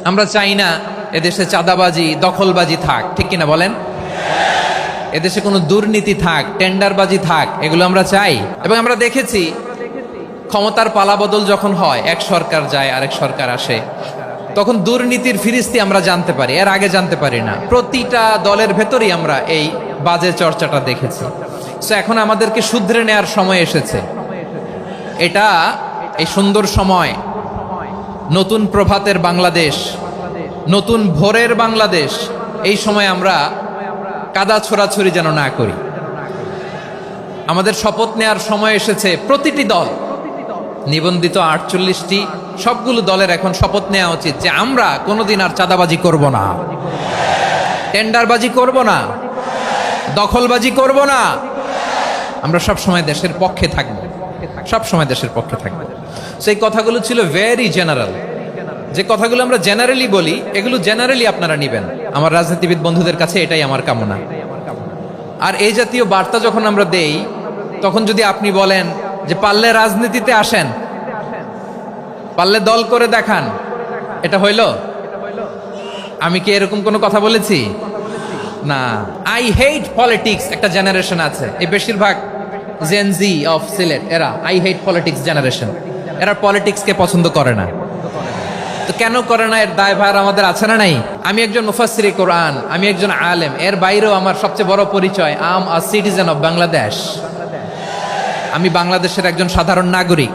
আমরা চাই না এদেশে চাঁদাবাজি দখলবাজি থাক, ঠিক কিনা বলেন? এদেশে কোনো দুর্নীতি থাক, টেন্ডারবাজি থাক, এগুলো আমরা চাই। এবং আমরা দেখেছি ক্ষমতার পালাবদল যখন হয়, এক সরকার যায় আরেক সরকার আসে, তখন দুর্নীতির ফিরিস্তি আমরা জানতে পারি, এর আগে জানতে পারি না। প্রতিটা দলের ভেতরেই আমরা এই বাজে চর্চাটা দেখেছি। সো এখন আমাদেরকে শুধরে নেওয়ার সময় এসেছে। এটা এই সুন্দর সময়, নতুন প্রভাতের বাংলাদেশ, নতুন ভোরের বাংলাদেশ। এই সময় আমরা কাদা ছোড়াছুরি যেন না করি। আমাদের শপথ নেওয়ার সময় এসেছে। প্রতিটি দল, নিবন্ধিত 48টি, সবগুলো দলের এখন শপথ নেওয়া উচিত যে আমরা কোনোদিন আর চাঁদাবাজি করব না, টেন্ডারবাজি করব না, দখলবাজি করব না। আমরা সব সময় দেশের পক্ষে থাকব, সব সময় দেশের পক্ষে থাকব। সেই কথাগুলো ছিল ভেরি জেনারেল। যে কথাগুলো আমরা জেনারেলি বলি, এগুলো জেনারেলি আপনারা নিবেন। আমার রাজনীতিবিদ বন্ধুদের কাছে এটাই আমার কামনা। আর এই জাতীয় বার্তা যখন আমরা দেই, তখন যদি আপনি বলেন যে পারলে রাজনীতিতে আসেন, পারলে দল করে দেখান, এটা হইল? আমি কি এরকম কোনো কথা বলেছি? না। আই হেট পলিটিক্স একটা জেনারেশন আছে, এই বেশিরভাগ জেন জি অফ সিলেট, এরা আই হেট পলিটিক্স জেনারেশন। এরা পলিটিক্সকে পছন্দ করে না। তো কেন করে না, এর দায়ভার আমাদের আছে না নাই? আমি একজন মুফাসসিরে কোরআন, আমি একজন আলেম, এর বাইরেও আমার সবচেয়ে বড় পরিচয় I am a citizen of Bangladesh. আমি বাংলাদেশের একজন সাধারণ নাগরিক।